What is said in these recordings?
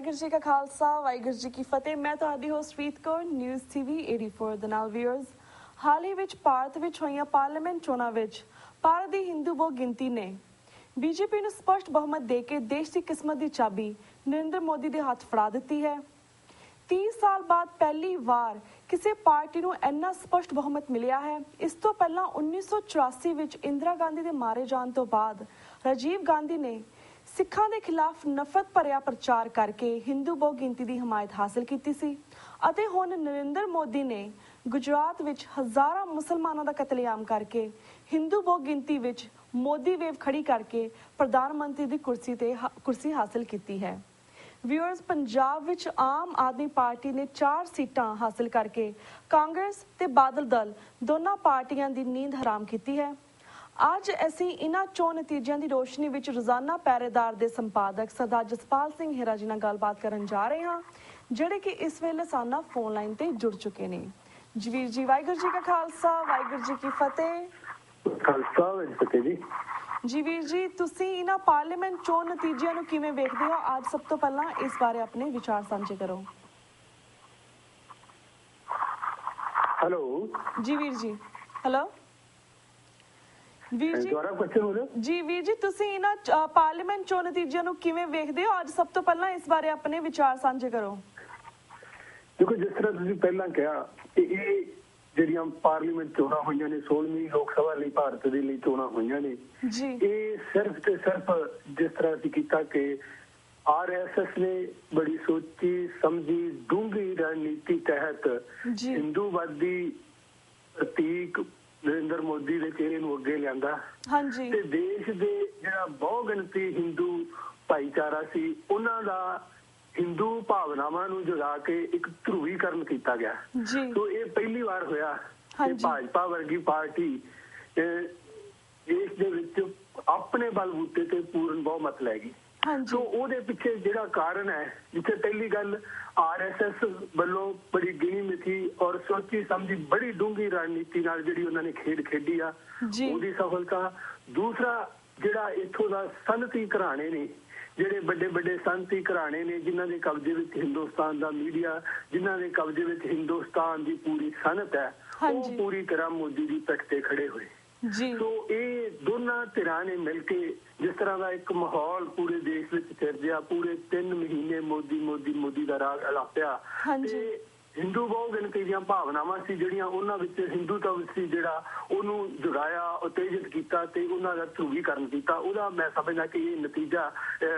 ਵਾਹਿਗੁਰੂ ਜੀ ਕਾ ਖਾਲਸਾ ਵਾਹਿਗੁਰੂ ਜੀ ਕੀ ਫਤਿਹ। ਮੈਂ ਤੁਹਾਡੀ ਹੋਸਟ ਰੀਤ ਕੌਰ ਨਿਊਜ਼ ਟੀਵੀ 84 ਦੇ ਨਾਲ ਵੀਅਰਸ। ਹਾਲ ਹੀ ਵਿੱਚ ਭਾਰਤ ਵਿੱਚ ਹੋਈਆਂ ਪਾਰਲੀਮੈਂਟ ਚੋਣਾਂ ਵਿੱਚ ਭਾਰਤ ਦੀ ਹਿੰਦੂ ਬਹੁ ਗਿਣਤੀ ਨੇ ਬੀਜੇਪੀ ਨੂੰ ਸਪਸ਼ਟ ਬਹੁਮਤ ਦੇ ਕੇ ਦੇਸ਼ ਦੀ ਕਿਸਮਤ ਦੀ ਚਾਬੀ ਨਰਿੰਦਰ ਮੋਦੀ ਦੇ ਹੱਥ ਫੜਾ ਦਿੱਤੀ ਹੈ। 30 ਸਾਲ ਬਾਅਦ ਪਹਿਲੀ ਵਾਰ ਕਿਸੇ ਪਾਰਟੀ ਨੂੰ ਇੰਨਾ ਸਪਸ਼ਟ ਬਹੁਮਤ ਮਿਲਿਆ ਹੈ। ਇਸ ਤੋਂ ਪਹਿਲਾਂ 1984 ਵਿੱਚ ਇੰਦਰਾ ਗਾਂਧੀ ਦੇ ਮਾਰੇ ਜਾਣ ਤੋਂ ਬਾਅਦ ਰਾਜੀਵ ਗਾਂਧੀ ਨੇ ਸਿੱਖਾਂ ਦੇ ਖਿਲਾਫ ਨਫ਼ਰਤ ਭਰਿਆ ਪ੍ਰਚਾਰ ਕਰਕੇ ਹਿੰਦੂ ਬਹੁ ਗਿਣਤੀ ਦੀ ਹਮਾਇਤ ਹਾਸਲ ਕੀਤੀ ਸੀ ਅਤੇ ਹੁਣ ਨਰਿੰਦਰ ਮੋਦੀ ਨੇ ਗੁਜਰਾਤ ਵਿੱਚ ਹਜ਼ਾਰਾਂ ਮੁਸਲਮਾਨਾਂ ਦਾ ਕਤਲੇਆਮ ਕਰਕੇ ਹਿੰਦੂ ਬਹੁ ਗਿਣਤੀ ਵਿੱਚ ਮੋਦੀ ਵੇਵ ਖੜੀ ਕਰਕੇ ਪ੍ਰਧਾਨ ਮੰਤਰੀ ਦੀ ਕੁਰਸੀ ਹਾਸਲ ਕੀਤੀ ਹੈ। ਵਿਊਅਰਸ, ਪੰਜਾਬ ਵਿੱਚ ਆਮ ਆਦਮੀ ਪਾਰਟੀ ਨੇ 4 ਸੀਟਾਂ ਹਾਸਲ ਕਰਕੇ ਕਾਂਗਰਸ ਤੇ ਬਾਦਲ ਦਲ ਦੋਨਾਂ ਪਾਰਟੀਆਂ ਦੀ ਨੀਂਦ ਹਰਾਮ ਕੀਤੀ ਹੈ। ਅੱਜ ਅਸੀਂ ਇਹਨਾਂ ਚੋਣ ਨਤੀਜਿਆਂ ਦੀ ਰੋਸ਼ਨੀ ਵਿੱਚ ਰੋਜ਼ਾਨਾ ਪਹਿਰੇਦਾਰ ਦੇ ਸੰਪਾਦਕ ਸਰਦਾਰ ਜਸਪਾਲ ਸਿੰਘ ਹੀਰਾ ਜੀ ਨਾਲ ਗੱਲਬਾਤ ਕਰਨ ਜਾ ਰਹੇ ਹਾਂ, ਜਿਹੜੇ ਕਿ ਇਸ ਵੇਲੇ ਸਾਨਾ ਫੋਨ ਲਾਈਨ ਤੇ ਜੁੜ ਚੁੱਕੇ ਨੇ। ਜਵੀਰ ਜੀ, ਵਾਹਿਗੁਰੂ ਜੀ ਕਾ ਖਾਲਸਾ ਵਾਹਿਗੁਰੂ ਜੀ ਕੀ ਫਤਿਹ। ਖਾਲਸਾ ਫਤਿਹ ਜੀ। ਜੀ ਵੀਰ ਜੀ, ਤੁਸੀਂ ਇਹਨਾਂ ਪਾਰਲੀਮੈਂਟ ਚੋਣ ਨਤੀਜਿਆਂ ਨੂੰ ਕਿਵੇਂ ਵੇਖਦੇ ਹੋ? ਅੱਜ ਸਭ ਤੋਂ ਪਹਿਲਾਂ ਇਸ ਬਾਰੇ ਆਪਣੇ ਵਿਚਾਰ ਸਾਂਝੇ ਕਰੋ। ਹੈਲੋ ਜੀ ਵੀਰ ਜੀ। ਹੈਲੋ ਵੀਰ ਜੀ। ਜੀ ਵੀਰ ਜੀ, ਤੁਸੀਂ ਇਹਨਾਂ ਪਾਰਲੀਮੈਂਟ ਚੋਣ ਨਤੀਜਿਆਂ ਨੂੰ ਕਿਵੇਂ ਵੇਖਦੇ ਹੋ? ਅੱਜ ਸਭ ਤੋਂ ਪਹਿਲਾਂ ਇਸ ਬਾਰੇ ਆਪਣੇ ਵਿਚਾਰ ਸਾਂਝੇ ਕਰੋ। ਦੇਖੋ, ਜਿਸ ਤਰ੍ਹਾਂ ਤੁਸੀਂ ਪਹਿਲਾਂ ਕਿਹਾ ਕਿ ਇਹ ਜਿਹੜੀਆਂ ਪਾਰਲੀਮੈਂਟ ਚੋਣਾਂ ਹੋਈਆਂ ਨੇ, 16ਵੀਂ ਲੋਕ ਸਭਾ ਲਈ ਭਾਰਤ ਦੇ ਲਈ ਚੋਣਾਂ ਹੋਈਆਂ ਨੇ ਜੀ, ਇਹ ਸਿਰਫ ਤੇ ਸਿਰਫ ਜਿਸ ਤਰ੍ਹਾਂ ਅਸੀਂ ਕੀਤਾ ਕਿ RSS ਨੇ ਬੜੀ ਸੋਚੀ ਸਮਝੀ ਡੂੰਘੀ ਰਣਨੀਤੀ ਤਹਿਤ ਹਿੰਦੂਵਾਦੀ ਪ੍ਰਤੀਕ ਨਰਿੰਦਰ ਮੋਦੀ ਦੇ ਚਿਹਰੇ ਨੂੰ ਅੱਗੇ ਲਿਆਂਦਾ ਤੇ ਦੇਸ਼ ਦੇ ਜਿਹੜਾ ਬਹੁ ਗਿਣਤੀ ਹਿੰਦੂ ਭਾਈਚਾਰਾ ਸੀ ਉਹਨਾਂ ਦਾ ਹਿੰਦੂ ਭਾਵਨਾਵਾਂ ਨੂੰ ਜਗਾ ਕੇ ਇੱਕ ਧਰੂਵੀਕਰਨ ਕੀਤਾ ਗਿਆ। ਸੋ ਇਹ ਪਹਿਲੀ ਵਾਰ ਹੋਇਆ ਕਿ ਭਾਜਪਾ ਵਰਗੀ ਪਾਰਟੀ ਦੇਸ਼ ਦੇ ਵਿੱਚ ਆਪਣੇ ਬਲਬੂਤੇ ਤੇ ਪੂਰਨ ਬਹੁਮਤ ਲੈ ਗਈ। ਸੋ ਉਹਦੇ ਪਿੱਛੇ ਜਿਹੜਾ ਕਾਰਨ ਹੈ, ਜਿੱਥੇ ਪਹਿਲੀ ਗੱਲ RSS ਵੱਲੋਂ ਬੜੀ ਗਿਣੀ ਮਿਥੀ ਔਰ ਸੋਚੀ ਸਮਝੀ ਬੜੀ ਡੂੰਘੀ ਰਣਨੀਤੀ ਨਾਲ ਜਿਹੜੀ ਉਹਨਾਂ ਨੇ ਖੇਡ ਖੇਡੀ ਆ, ਉਹਦੀ ਸਫਲਤਾ। ਦੂਸਰਾ, ਜਿਹੜਾ ਇੱਥੋਂ ਦਾ ਸਨਅਤੀ ਘਰਾਣੇ ਨੇ, ਜਿਹੜੇ ਵੱਡੇ ਵੱਡੇ ਸਨਅਤੀ ਘਰਾਣੇ ਨੇ ਜਿਨ੍ਹਾਂ ਦੇ ਕਬਜ਼ੇ ਵਿੱਚ ਹਿੰਦੁਸਤਾਨ ਦਾ ਮੀਡੀਆ, ਜਿਨ੍ਹਾਂ ਦੇ ਕਬਜ਼ੇ ਵਿੱਚ ਹਿੰਦੁਸਤਾਨ ਦੀ ਪੂਰੀ ਸਨਅਤ ਹੈ, ਉਹ ਪੂਰੀ ਤਰ੍ਹਾਂ ਮੋਦੀ ਦੀ ਪਿੱਠ ਤੇ ਖੜੇ ਹੋਏ। ਸੋ ਇਹ ਦੋਨਾਂ ਧਿਰਾਂ ਨੇ ਮਿਲ ਕੇ ਜਿਸ ਤਰ੍ਹਾਂ ਦਾ ਇੱਕ ਮਾਹੌਲ ਪੂਰੇ ਦੇਸ਼ ਵਿੱਚ ਸਿਰਜਿਆ, ਪੂਰੇ 3 ਮਹੀਨੇ ਮੋਦੀ ਮੋਦੀ ਮੋਦੀ ਦਾ ਰਾਗ ਅਲਾਪਿਆ ਤੇ ਹਿੰਦੂ ਬਹੁ ਗਿਣਤੀ ਦੀਆਂ ਭਾਵਨਾਵਾਂ ਸੀ ਜਿਹੜੀਆਂ ਉਹਨਾਂ ਵਿੱਚ ਹਿੰਦੂਤਵ ਸੀ ਜਿਹੜਾ ਉਹਨੂੰ ਜਗਾਇਆ, ਉਤੇਜਿਤ ਕੀਤਾ ਤੇ ਉਹਨਾਂ ਦਾ ਧਰੂਵੀਕਰਨ ਕੀਤਾ। ਉਹਦਾ ਮੈਂ ਸਮਝਦਾ ਕਿ ਇਹ ਨਤੀਜਾ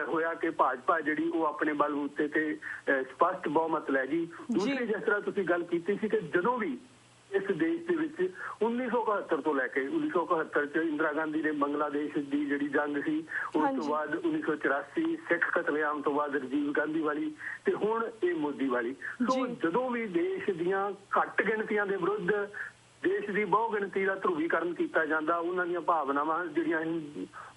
ਹੋਇਆ ਕਿ ਭਾਜਪਾ ਜਿਹੜੀ ਉਹ ਆਪਣੇ ਬਲਬੂਤੇ ਤੇ ਸਪਸ਼ਟ ਬਹੁਮਤ ਲੈ ਗਈ। ਦੂਸਰੀ, ਜਿਸ ਤਰ੍ਹਾਂ ਤੁਸੀਂ ਗੱਲ ਕੀਤੀ ਸੀ ਕਿ ਜਦੋਂ ਵੀ ਇਸ ਦੇਸ਼ ਦੇ ਵਿੱਚ 1971 ਤੋਂ ਲੈ ਕੇ 1971 ਚ ਇੰਦਰਾ ਗਾਂਧੀ ਨੇ ਬੰਗਲਾਦੇਸ਼ ਦੀ ਜਿਹੜੀ ਜੰਗ ਸੀ, ਉਸ ਤੋਂ ਬਾਅਦ 1984 ਸਿੱਖ ਕਤਲੇਆਮ ਤੋਂ ਬਾਅਦ ਰਾਜੀਵ ਗਾਂਧੀ ਵਾਲੀ ਤੇ ਹੁਣ ਇਹ ਮੋਦੀ ਵਾਲੀ। ਸੋ ਜਦੋਂ ਵੀ ਦੇਸ਼ ਦੀਆਂ ਘੱਟ ਗਿਣਤੀਆਂ ਦੇ ਵਿਰੁੱਧ ਦੇਸ਼ ਦੀ ਬਹੁ ਗਿਣਤੀ ਦਾ ਧਰੂਵੀਕਰਨ ਕੀਤਾ ਜਾਂਦਾ, ਉਹਨਾਂ ਦੀਆਂ ਭਾਵਨਾਵਾਂ ਜਿਹੜੀਆਂ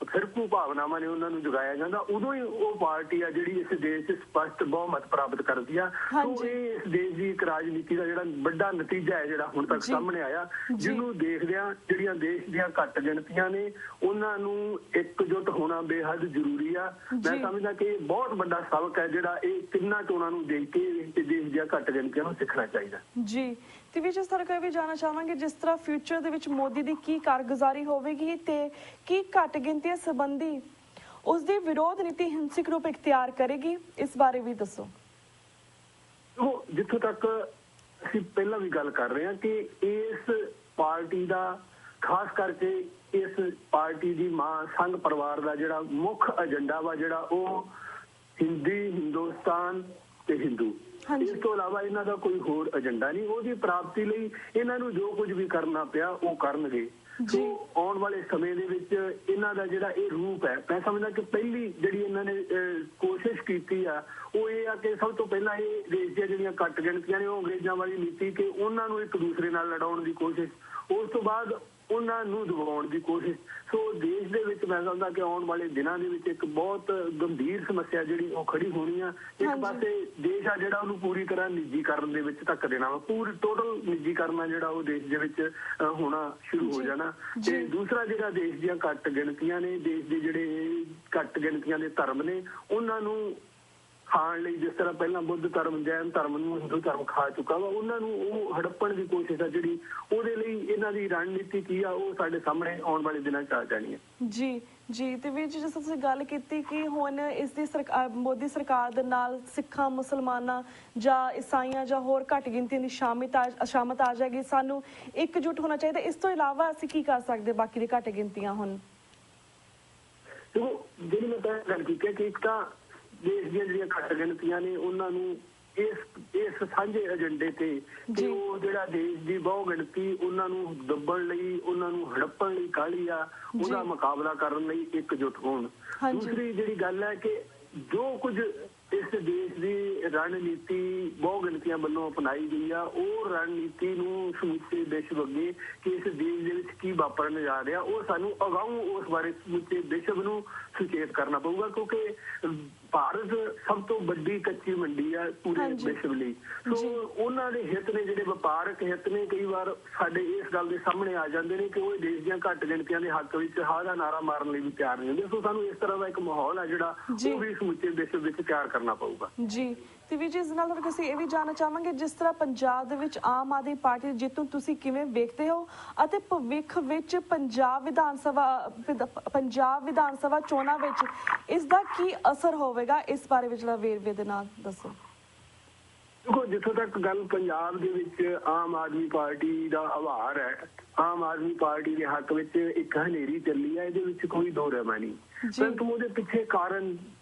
ਫਿਰਕੂ ਭਾਵਨਾਵਾਂ ਨੇ ਉਹਨਾਂ ਨੂੰ ਜਗਾਇਆ ਜਾਂਦਾ, ਉਦੋਂ ਹੀ ਉਹ ਪਾਰਟੀ ਆ ਜਿਹੜੀ ਇਸ ਦੇਸ਼ 'ਚ ਸਪਸ਼ਟ ਬਹੁਮਤ ਪ੍ਰਾਪਤ ਕਰਦੀ ਆ। ਸੋ ਇਹ ਇਸ ਦੇਸ਼ ਦੀ ਇੱਕ ਰਾਜਨੀਤੀ ਦਾ ਜਿਹੜਾ ਵੱਡਾ ਨਤੀਜਾ ਹੈ ਜਿਹੜਾ ਹੁਣ ਤੱਕ ਸਾਹਮਣੇ ਆਇਆ, ਜਿਹਨੂੰ ਦੇਖਦਿਆਂ ਜਿਹੜੀਆਂ ਦੇਸ਼ ਦੀਆਂ ਘੱਟ ਗਿਣਤੀਆਂ ਨੇ ਉਹਨਾਂ ਨੂੰ ਇਕਜੁੱਟ ਹੋਣਾ ਬੇਹੱਦ ਜ਼ਰੂਰੀ ਆ। ਮੈਂ ਸਮਝਦਾ ਕਿ ਇਹ ਬਹੁਤ ਵੱਡਾ ਸਬਕ ਹੈ ਜਿਹੜਾ ਇਹ ਤਿੰਨਾਂ ਚੋਣਾਂ ਨੂੰ ਦੇਖ ਕੇ ਦੇਸ਼ ਦੀਆਂ ਘੱਟ ਗਿਣਤੀਆਂ ਨੂੰ ਸਿੱਖਣਾ ਚਾਹੀਦਾ। ਜੀ, ਤੇ ਵਿੱਚ ਇਸ ਤਰ੍ਹਾਂ ਵੀ ਜਾਣਨਾ ਚਾਹਾਂਗੇ ਜਿਸ ਤਰ੍ਹਾਂ ਫਿਊਚਰ ਦੇ ਵਿੱਚ ਮੋਦੀ ਦੀ ਕੀ ਕਾਰਗੁਜ਼ਾਰੀ ਹੋਵੇਗੀ ਤੇ ਕੀ ਘੱਟ ਗਿਣਤੀਆਂ ਸੰਬੰਧੀ ਉਸ ਦੀ ਵਿਰੋਧ ਨੀਤੀ ਹਿੰਸਕ ਰੂਪ ਇਖਤਿਆਰ ਕਰੇਗੀ, ਇਸ ਬਾਰੇ ਵੀ ਦੱਸੋ। ਜਿੱਥੋਂ ਤੱਕ ਅਸੀਂ ਪਹਿਲਾਂ ਵੀ ਗੱਲ ਕਰ ਰਹੇ ਹਾਂ ਕਿ ਇਸ ਪਾਰਟੀ ਦਾ ਖਾਸ ਕਰਕੇ ਇਸ ਪਾਰਟੀ ਦੀ ਮਾਂ ਸੰਘ ਪਰਿਵਾਰ ਦਾ ਜਿਹੜਾ ਮੁੱਖ ਏਜੰਡਾ ਵਾ ਜਿਹੜਾ ਉਹ ਹਿੰਦੁਸਤਾਨ ਤੇ ਹਿੰਦੂ, ਇਸ ਤੋਂ ਇਲਾਵਾ ਇਹਨਾਂ ਦਾ ਕੋਈ ਹੋਰ ਏਜੰਡਾ ਨਹੀਂ। ਉਹਦੀ ਪ੍ਰਾਪਤੀ ਲਈ ਇਹਨਾਂ ਨੂੰ ਜੋ ਕੁਝ ਵੀ ਕਰਨਾ ਪਿਆ ਉਹ ਕਰਨਗੇ। ਸੋ ਆਉਣ ਵਾਲੇ ਸਮੇਂ ਦੇ ਵਿੱਚ ਇਹਨਾਂ ਦਾ ਜਿਹੜਾ ਇਹ ਰੂਪ ਹੈ, ਮੈਂ ਸਮਝਦਾ ਕਿ ਪਹਿਲੀ ਜਿਹੜੀ ਇਹਨਾਂ ਨੇ ਕੋਸ਼ਿਸ਼ ਕੀਤੀ ਆ ਉਹ ਇਹ ਆ ਕਿ ਸਭ ਤੋਂ ਪਹਿਲਾਂ ਇਹ ਦੇਸ਼ ਦੀਆਂ ਜਿਹੜੀਆਂ ਘੱਟ ਗਿਣਤੀਆਂ ਨੇ ਉਹ ਅੰਗਰੇਜ਼ਾਂ ਵਾਲੀ ਨੀਤੀ ਕਿ ਉਹਨਾਂ ਨੂੰ ਇੱਕ ਦੂਸਰੇ ਨਾਲ ਲੜਾਉਣ ਦੀ ਕੋਸ਼ਿਸ਼, ਉਸ ਤੋਂ ਬਾਅਦ ਉਹਨਾਂ ਨੂੰ ਦਬਾਉਣ ਦੀ ਕੋਸ਼ਿਸ਼। ਸੋ ਦੇਸ਼ ਦੇ ਵਿੱਚ ਮੈਂ ਸਮਝਦਾ ਕਿ ਆਉਣ ਵਾਲੇ ਦਿਨਾਂ ਦੇ ਵਿੱਚ ਇੱਕ ਬਹੁਤ ਗੰਭੀਰ ਸਮੱਸਿਆ ਜਿਹੜੀ ਉਹ ਖੜੀ ਹੋਣੀ ਆ। ਇੱਕ ਪਾਸੇ ਦੇਸ਼ ਆ ਜਿਹੜਾ ਉਹਨੂੰ ਪੂਰੀ ਤਰ੍ਹਾਂ ਨਿੱਜੀਕਰਨ ਦੇ ਵਿੱਚ ਧੱਕ ਦੇਣਾ ਵਾ, ਪੂਰੀ ਟੋਟਲ ਨਿੱਜੀਕਰਨ ਆ ਜਿਹੜਾ ਉਹ ਦੇਸ਼ ਦੇ ਵਿੱਚ ਹੋਣਾ ਸ਼ੁਰੂ ਹੋ ਜਾਣਾ। ਤੇ ਦੂਸਰਾ ਜਿਹੜਾ ਦੇਸ਼ ਦੀਆਂ ਘੱਟ ਗਿਣਤੀਆਂ ਨੇ, ਦੇਸ਼ ਦੇ ਜਿਹੜੇ ਘੱਟ ਗਿਣਤੀਆਂ ਦੇ ਧਰਮ ਨੇ, ਉਹਨਾਂ ਨੂੰ ਖਾਣ ਲਈ, ਜਿਸ ਤਰ੍ਹਾਂ ਪਹਿਲਾਂ ਬੁੱਧ ਧਰਮ ਜੈਨ ਧਰਮ ਨੂੰ ਹਿੰਦੂ ਧਰਮ ਖਾ ਚੁੱਕਾ ਵਾ, ਉਹਨਾਂ ਨੂੰ ਉਹ ਹੜੱਪਣ ਦੀ ਕੋਸ਼ਿਸ਼ ਆ ਜਿਹੜੀ, ਉਹਦੇ ਲਈ ਇਹਨਾਂ ਦੀ ਰਣਨੀਤੀ ਕੀ ਆ ਉਹ ਸਾਡੇ ਸਾਹਮਣੇ ਆਉਣ ਵਾਲੇ ਦਿਨਾਂ 'ਚ ਆ ਜਾਣੀ ਹੈ। ਜੀ ਜੀ। ਤੇ ਵੀਰ ਜੀ, ਜਿਸ ਤੁਸੀਂ ਗੱਲ ਕੀਤੀ ਕਿ ਹੁਣ ਇਸ ਦੀ ਮੋਦੀ ਸਰਕਾਰ ਦੇ ਨਾਲ ਸਿੱਖਾਂ, ਮੁਸਲਮਾਨਾਂ ਜਾਂ ਈਸਾਈਆਂ ਜਾਂ ਹੋਰ ਘੱਟ ਗਿਣਤੀ ਦੀ ਸ਼ਾਮਤ ਆ ਜਾਏਗੀ, ਸਾਨੂੰ ਇਕਜੁੱਟ ਹੋਣਾ ਚਾਹੀਦਾ। ਇਸ ਤੋਂ ਇਲਾਵਾ ਅਸੀਂ ਕੀ ਕਰ ਸਕਦੇ ਬਾਕੀ ਦੀ ਘੱਟ ਗਿਣਤੀਆਂ? ਹੁਣ ਜਿਹੜੀ ਮੈਂ ਪਹਿਲਾਂ ਗੱਲ ਕੀਤੀ ਕਿ ਇੱਕ ਤਾਂ ਦੇਸ਼ ਦੀਆਂ ਜਿਹੜੀਆਂ ਘੱਟ ਗਿਣਤੀਆਂ ਨੇ ਉਹਨਾਂ ਨੂੰ ਇਸ ਸਾਂਝੇ ਏਜੰਡੇ ਤੇ ਕਿ ਉਹ ਜਿਹੜਾ ਦੇਸ਼ ਦੀ ਬਹੁ ਗਿਣਤੀ ਉਹਨਾਂ ਨੂੰ ਦੱਬਣ ਲਈ, ਉਹਨਾਂ ਨੂੰ ਹੜੱਪਣ ਲਈ ਕਾਹਲੀ ਆ, ਉਹਦਾ ਮੁਕਾਬਲਾ ਕਰਨ ਲਈ ਇਕਜੁੱਟ ਹੋਣ। ਦੂਸਰੀ ਜਿਹੜੀ ਗੱਲ ਹੈ ਕਿ ਜੋ ਕੁਝ ਇਸ ਦੇਸ਼ ਦੀ ਰਣਨੀਤੀ ਬਹੁ ਗਿਣਤੀਆਂ ਵੱਲੋਂ ਅਪਣਾਈ ਗਈ ਆ, ਉਹ ਰਣਨੀਤੀ ਨੂੰ ਸਮੁੱਚੇ ਵਿਸ਼ਵ ਅੱਗੇ ਕਿ ਇਸ ਦੇਸ਼ ਦੇ ਵਿੱਚ ਕੀ ਵਾਪਰਨ ਜਾ ਰਿਹਾ, ਉਹ ਸਾਨੂੰ ਅਗਾਊਂ ਉਸ ਬਾਰੇ ਸਮੁੱਚੇ ਵਿਸ਼ਵ ਨੂੰ ਸੁਚੇਤ ਕਰਨਾ ਪਊਗਾ, ਕਿਉਂਕਿ ਭਾਰਤ ਸਭ ਤੋਂ ਵੱਡੀ ਕੱਚੀ ਮੰਡੀ ਆ ਪੂਰੇ ਵਿਸ਼ਵ ਲਈ। ਸੋ ਉਹਨਾਂ ਦੇ ਹਿੱਤ ਨੇ, ਜਿਹੜੇ ਵਪਾਰਕ ਹਿੱਤ ਨੇ, ਕਈ ਵਾਰ ਸਾਡੇ ਇਸ ਗੱਲ ਦੇ ਸਾਹਮਣੇ ਆ ਜਾਂਦੇ ਨੇ ਕਿ ਉਹ ਦੇਸ਼ ਦੀਆਂ ਘੱਟ ਗਿਣਤੀਆਂ ਦੇ ਹੱਕ ਵਿੱਚ ਹਾਂ ਦਾ ਨਾਰਾ ਮਾਰਨ ਲਈ ਵੀ ਤਿਆਰ ਨਹੀਂ ਹੁੰਦੇ। ਸੋ ਸਾਨੂੰ ਇਸ ਤਰ੍ਹਾਂ ਦਾ ਇੱਕ ਮਾਹੌਲ ਆ ਜਿਹੜਾ ਉਹ ਵੀ ਸਮੁੱਚੇ ਵਿਸ਼ਵ ਵਿੱਚ ਤਿਆਰ ਕਰਨਾ ਪਊਗਾ। ਜੀ। ਤੇ ਵੀ ਜਿਸ ਨਾਲ ਅਸੀਂ ਇਹ ਵੀ ਜਾਣਨਾ ਚਾਹਾਂਗੇ, ਜਿਸ ਤਰ੍ਹਾਂ ਪੰਜਾਬ ਦੇ ਵਿੱਚ ਆਮ ਆਦਮੀ ਪਾਰਟੀ ਦੀ ਜਿੱਤ ਨੂੰ ਤੁਸੀਂ ਕਿਵੇਂ ਵੇਖਦੇ ਹੋ ਅਤੇ ਭਵਿੱਖ ਵਿੱਚ ਪੰਜਾਬ ਵਿਧਾਨ ਸਭਾ ਚੋਣਾਂ ਵਿੱਚ ਇਸ ਦਾ ਕੀ ਅਸਰ ਹੋਵੇਗਾ, ਇਸ ਬਾਰੇ ਵਿੱਚ ਵੇਰਵੇ ਦੇ ਨਾਲ ਦੱਸੋ। ਦੇਖੋ, ਜਿੱਥੋਂ ਤੱਕ ਗੱਲ ਪੰਜਾਬ ਦੇ ਵਿੱਚ ਆਮ ਆਦਮੀ ਪਾਰਟੀ ਦਾ ਆਭਾਰ ਹੈ, ਆਮ ਆਦਮੀ ਪਾਰਟੀ ਦੇ ਹੱਕ ਵਿੱਚ ਇੱਕ ਹਨੇਰੀ ਚੱਲੀ ਹੈ, ਇਹਦੇ ਵਿੱਚ ਕੋਈ ਦੋ ਰਹਿਮਾ ਨਹੀਂ, ਪਰੰਤੂ ਉਹਦੇ ਪਿੱਛੇ ਕਾਰਨ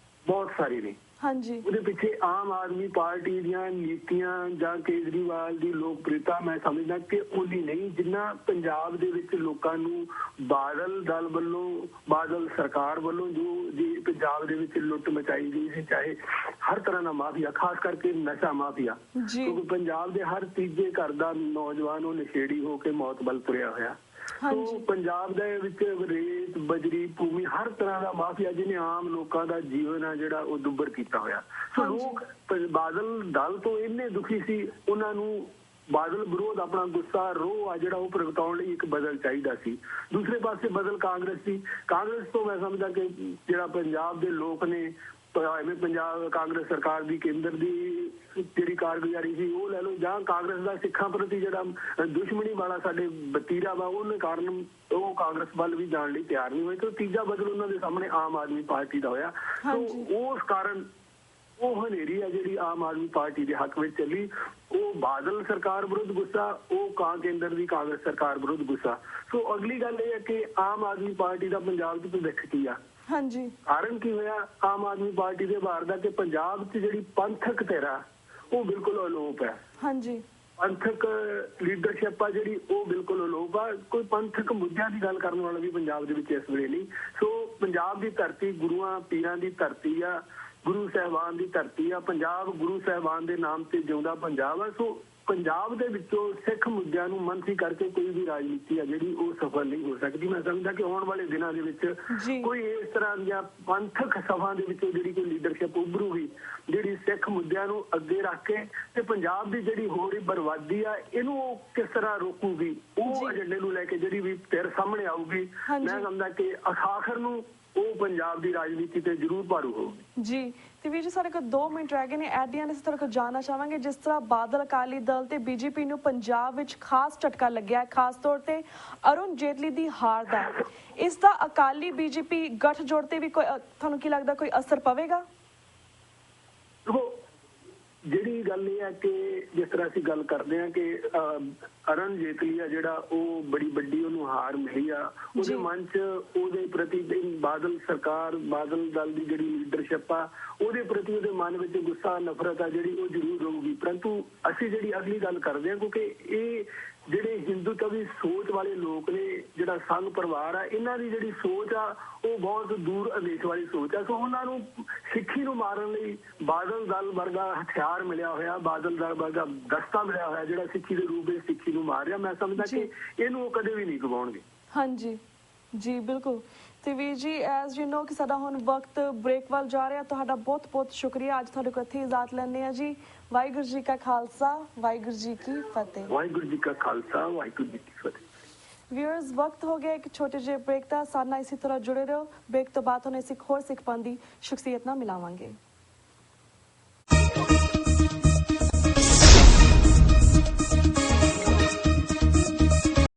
ਬਹੁਤ ਸਾਰੇ ਨੇ। ਹਾਂਜੀ। ਉਹਦੇ ਪਿੱਛੇ ਆਮ ਆਦਮੀ ਪਾਰਟੀ ਦੀਆਂ ਨੀਤੀਆਂ ਜਾਂ ਕੇਜਰੀਵਾਲ ਦੀ ਲੋਕਪ੍ਰਿਯਤਾ ਮੈਂ ਸਮਝਦਾ ਕਿ ਉਹਦੀ ਨਹੀਂ, ਜਿੰਨਾ ਪੰਜਾਬ ਦੇ ਵਿੱਚ ਲੋਕਾਂ ਨੂੰ ਬਾਦਲ ਦਲ ਵੱਲੋਂ, ਬਾਦਲ ਸਰਕਾਰ ਵੱਲੋਂ ਜੋ ਪੰਜਾਬ ਦੇ ਵਿੱਚ ਲੁੱਟ ਮਚਾਈ ਗਈ ਸੀ, ਚਾਹੇ ਹਰ ਤਰ੍ਹਾਂ ਦਾ ਮਾਫੀਆ, ਖਾਸ ਕਰਕੇ ਨਸ਼ਾ ਮਾਫੀਆ, ਕਿਉਂਕਿ ਪੰਜਾਬ ਦੇ ਹਰ ਤੀਜੇ ਘਰ ਦਾ ਨੌਜਵਾਨ ਉਹ ਨਸ਼ੇੜੀ ਹੋ ਕੇ ਮੌਤ ਵੱਲ ਤੁਰਿਆ ਹੋਇਆ। ਸੋ ਪੰਜਾਬ ਦੇ ਵਿੱਚ ਰੇਤ, ਬਜਰੀ, ਭੂਮੀ, ਹਰ ਤਰ੍ਹਾਂ ਦਾ ਮਾਫੀਆ ਜਿਹਨੇ ਆਮ ਲੋਕਾਂ ਦਾ ਜੀਵਨ ਆ ਜਿਹੜਾ ਉਹ ਦੁੱਬਰ ਕੀਤਾ ਹੋਇਆ। ਸੋ ਲੋਕ ਬਾਦਲ ਦਲ ਤੋਂ ਇੰਨੇ ਦੁਖੀ ਸੀ, ਉਹਨਾਂ ਨੂੰ ਬਾਦਲ ਵਿਰੋਧ ਆਪਣਾ ਗੁੱਸਾ, ਰੋਹ ਆ ਜਿਹੜਾ ਉਹ ਪ੍ਰਗਟਾਉਣ ਲਈ ਇੱਕ ਬਦਲ ਚਾਹੀਦਾ ਸੀ। ਦੂਸਰੇ ਪਾਸੇ ਬਦਲ ਕਾਂਗਰਸ ਸੀ। ਕਾਂਗਰਸ ਤੋਂ ਮੈਂ ਸਮਝਦਾ ਕਿ ਜਿਹੜਾ ਪੰਜਾਬ ਦੇ ਲੋਕ ਨੇ, ਐਵੇਂ ਪੰਜਾਬ ਕਾਂਗਰਸ ਸਰਕਾਰ ਦੀ ਕੇਂਦਰ ਦੀ ਜਿਹੜੀ ਕਾਰਗੁਜ਼ਾਰੀ ਸੀ ਉਹ ਲੈ ਲਓ, ਜਾਂ ਕਾਂਗਰਸ ਦਾ ਸਿੱਖਾਂ ਪ੍ਰਤੀ ਜਿਹੜਾ ਦੁਸ਼ਮਣੀ ਵਾਲਾ ਸਾਡੇ ਵਤੀਰਾ ਵਾ, ਉਹਨੇ ਕਾਰਨ ਉਹ ਕਾਂਗਰਸ ਵੱਲ ਵੀ ਜਾਣ ਲਈ ਤਿਆਰ ਨਹੀਂ ਹੋਏ। ਤੇ ਤੀਜਾ ਬਦਲ ਉਹਨਾਂ ਦੇ ਸਾਹਮਣੇ ਆਮ ਆਦਮੀ ਪਾਰਟੀ ਦਾ ਹੋਇਆ। ਉਸ ਕਾਰਨ ਉਹ ਹਨੇਰੀ ਆ ਜਿਹੜੀ ਆਮ ਆਦਮੀ ਪਾਰਟੀ ਦੇ ਹੱਕ ਵਿੱਚ ਚੱਲੀ, ਉਹ ਬਾਦਲ ਸਰਕਾਰ ਵਿਰੁੱਧ ਗੁੱਸਾ, ਉਹ ਕੇਂਦਰ ਦੀ ਕਾਂਗਰਸ ਸਰਕਾਰ ਵਿਰੁੱਧ ਗੁੱਸਾ। ਸੋ ਅਗਲੀ ਗੱਲ ਇਹ ਹੈ ਕਿ ਆਮ ਆਦਮੀ ਪਾਰਟੀ ਦਾ ਪੰਜਾਬ 'ਚ ਭਵਿੱਖ ਕੀ ਆ। ਹਾਂਜੀ। ਕਾਰਨ ਕੀ ਹੋਇਆ ਆਮ ਆਦਮੀ ਪਾਰਟੀ ਦੇ ਵਾਰ ਦਾ ਕਿ ਪੰਜਾਬ 'ਚ ਜਿਹੜੀ ਪੰਥਕ ਧਿਰਾ ਉਹ ਬਿਲਕੁਲ ਅਲੋਪ ਹੈ। ਹਾਂਜੀ। ਪੰਥਕ ਲੀਡਰਸ਼ਿਪ ਆ ਜਿਹੜੀ ਉਹ ਬਿਲਕੁਲ ਅਲੋਪ ਆ। ਕੋਈ ਪੰਥਕ ਮੁੱਦਿਆਂ ਦੀ ਗੱਲ ਕਰਨ ਵਾਲਾ ਵੀ ਪੰਜਾਬ ਦੇ ਵਿੱਚ ਇਸ ਵੇਲੇ ਨਹੀਂ। ਸੋ ਪੰਜਾਬ ਦੀ ਧਰਤੀ ਗੁਰੂਆਂ ਪੀਰਾਂ ਦੀ ਧਰਤੀ ਆ, ਗੁਰੂ ਸਾਹਿਬਾਨ ਦੀ ਧਰਤੀ ਆ। ਪੰਜਾਬ ਗੁਰੂ ਸਾਹਿਬਾਨ ਦੇ ਨਾਮ ਤੇ ਜਿਉਂਦਾ ਪੰਜਾਬ ਆ। ਸੋ ਪੰਜਾਬ ਦੇ ਵਿੱਚੋਂ ਸਿੱਖ ਮੁੱਦਿਆਂ ਨੂੰ ਮੰਥੀ ਕਰਕੇ ਕੋਈ ਵੀ ਰਾਜਨੀਤੀ ਆ ਜਿਹੜੀ ਉਹ ਸਫਲ ਨਹੀਂ ਹੋ ਸਕਦੀ। ਮੈਂ ਸਮਝਦਾ ਕਿ ਆਉਣ ਵਾਲੇ ਦਿਨਾਂ ਦੇ ਵਿੱਚ ਕੋਈ ਇਸ ਤਰ੍ਹਾਂ ਦੀਆਂ ਪੰਥਕ ਸਭਾ ਦੇ ਵਿੱਚੋਂ ਜਿਹੜੀ ਕੋਈ ਲੀਡਰਸ਼ਿਪ ਉੱਭਰੂਗੀ ਜਿਹੜੀ ਸਿੱਖ ਮੁੱਦਿਆਂ ਨੂੰ ਅੱਗੇ ਰੱਖ ਕੇ ਤੇ ਪੰਜਾਬ ਦੀ ਜਿਹੜੀ ਹੋ ਰਹੀ ਬਰਬਾਦੀ ਆ ਇਹਨੂੰ ਉਹ ਕਿਸ ਤਰ੍ਹਾਂ ਰੋਕੂਗੀ, ਉਹ ਏਜੰਡੇ ਨੂੰ ਲੈ ਕੇ ਜਿਹੜੀ ਵੀ ਧਿਰ ਸਾਹਮਣੇ ਆਊਗੀ, ਮੈਂ ਸਮਝਦਾ ਕਿ ਆਖਰ ਨੂੰ ਉਹ ਪੰਜਾਬ ਦੀ ਰਾਜਨੀਤੀ ਤੇ ਜ਼ਰੂਰ ਭਾਰੂ ਹੋਊਗੀ। ਜੀ। ਤੇ ਵੀਰ ਜੀ, ਸਾਡੇ ਕੋਲ 2 ਮਿੰਟ ਰਹਿ ਗਏ ਨੇ। ਐਡੀਆਂ ਇਸ ਤਰ੍ਹਾਂ ਜਾਣਨਾ ਚਾਹਾਂਗੇ, ਜਿਸ ਤਰ੍ਹਾਂ ਬਾਦਲ ਅਕਾਲੀ ਦਲ ਤੇ ਬੀਜੇਪੀ ਨੂੰ ਪੰਜਾਬ ਵਿੱਚ ਖਾਸ ਝਟਕਾ ਲੱਗਿਆ ਹੈ, ਖਾਸ ਤੌਰ ਤੇ ਅਰੁਣ ਜੇਤਲੀ ਦੀ ਹਾਰ ਦਾ, ਇਸ ਦਾ ਅਕਾਲੀ ਬੀਜੇਪੀ ਗੱਠਜੋੜ ਤੇ ਵੀ ਕੋਈ ਤੁਹਾਨੂੰ ਕੀ ਲੱਗਦਾ ਕੋਈ ਅਸਰ ਪਵੇਗਾ? ਜਿਹੜੀ ਗੱਲ ਇਹ ਹੈ ਕਿ ਜਿਸ ਤਰ੍ਹਾਂ ਅਸੀਂ ਗੱਲ ਕਰਦੇ ਹਾਂ ਕਿ ਅਰੁਣ ਜੇਤਲੀ ਆ ਜਿਹੜਾ ਉਹ ਬੜੀ ਵੱਡੀ ਉਹਨੂੰ ਹਾਰ ਮਿਲੀ ਆ, ਉਹਦੇ ਮਨ 'ਚ ਉਹਦੇ ਪ੍ਰਤੀ ਬਾਦਲ ਸਰਕਾਰ, ਬਾਦਲ ਦਲ ਦੀ ਜਿਹੜੀ ਲੀਡਰਸ਼ਿਪ ਆ ਉਹਦੇ ਪ੍ਰਤੀ ਉਹਦੇ ਮਨ ਵਿੱਚ ਗੁੱਸਾ, ਨਫ਼ਰਤ ਆ ਜਿਹੜੀ ਉਹ ਜ਼ਰੂਰ ਰਹੂਗੀ। ਪਰੰਤੂ ਅਸੀਂ ਜਿਹੜੀ ਅਗਲੀ ਗੱਲ ਕਰਦੇ ਹਾਂ, ਕਿਉਂਕਿ ਇਹ ਜਿਹੜੇ ਹਿੰਦੂਤਵੀ ਸੋਚ ਵਾਲੇ ਲੋਕ ਨੇ, ਜਿਹੜਾ ਸੰਘ ਪਰਿਵਾਰ ਆ, ਇਹਨਾਂ ਦੀ ਜਿਹੜੀ ਸੋਚ ਆ ਉਹ ਬਹੁਤ ਦੂਰ ਅੰਦੇਸ਼ ਵਾਲੀ ਸੋਚ ਆ। ਸੋ ਉਹਨਾਂ ਨੂੰ ਸਿੱਖੀ ਨੂੰ ਮਾਰਨ ਲਈ ਬਾਦਲ ਦਲ ਵਰਗਾ ਹਥਿਆਰ ਮਿਲਿਆ ਹੋਇਆ, ਬਾਦਲ ਦਲ ਵਰਗਾ ਦਸਤਾ ਮਿਲਿਆ ਹੋਇਆ ਜਿਹੜਾ ਸਿੱਖੀ ਦੇ ਰੂਪ ਵਿੱਚ ਸਿੱਖੀ ਨੂੰ ਮਾਰ ਰਿਹਾ। ਮੈਂ ਸਮਝਦਾ ਕਿ ਇਹਨੂੰ ਉਹ ਕਦੇ ਵੀ ਨਹੀਂ ਗਵਾਉਣਗੇ। ਹਾਂਜੀ ਜੀ, ਬਿਲਕੁਲ। ਤੇ ਵੀਰ ਜੀ, ਐਜ਼ ਯੂ ਨੋ ਕਿ ਸਾਡਾ ਹੁਣ ਵਕਤ ਬ੍ਰੇਕ ਵੱਲ ਜਾ ਰਿਹਾ। ਤੁਹਾਡਾ ਬਹੁਤ ਬਹੁਤ ਸ਼ੁਕਰੀਆ। ਅੱਜ ਤੁਹਾਡੇ ਕੋਲ ਇੱਥੇ ਇਜਾਜ਼ਤ ਲੈਂਦੇ ਹਾਂ ਜੀ। ਵਾਹਿਗੁਰੂ ਜੀ ਕਾ ਖਾਲਸਾ, ਵਾਹਿਗੁਰੂ ਜੀ ਕੀ ਫਤਿਹ। ਵਾਹਿਗੁਰੂ ਜੀ ਕਾ ਖਾਲਸਾ, ਵਾਹਿਗੁਰੂ ਜੀ ਕੀ ਫਤਿਹ। ਵਿਊਅਰਸ, ਵਕਤ ਹੋ ਗਿਆ ਇੱਕ ਛੋਟੇ ਜਿਹੇ ਬ੍ਰੇਕ ਦਾ। ਸਾਡੇ ਨਾਲ ਇਸੇ ਤਰ੍ਹਾਂ ਜੁੜੇ ਰਹੋ। ਬ੍ਰੇਕ ਤੋਂ ਬਾਅਦ ਤੁਹਾਨੂੰ ਇੱਕ ਹੋਰ ਸਿੱਖ ਪੰਥ ਦੀ ਸ਼ਖਸੀਅਤ ਨਾਲ ਮਿਲਾਵਾਂਗੇ।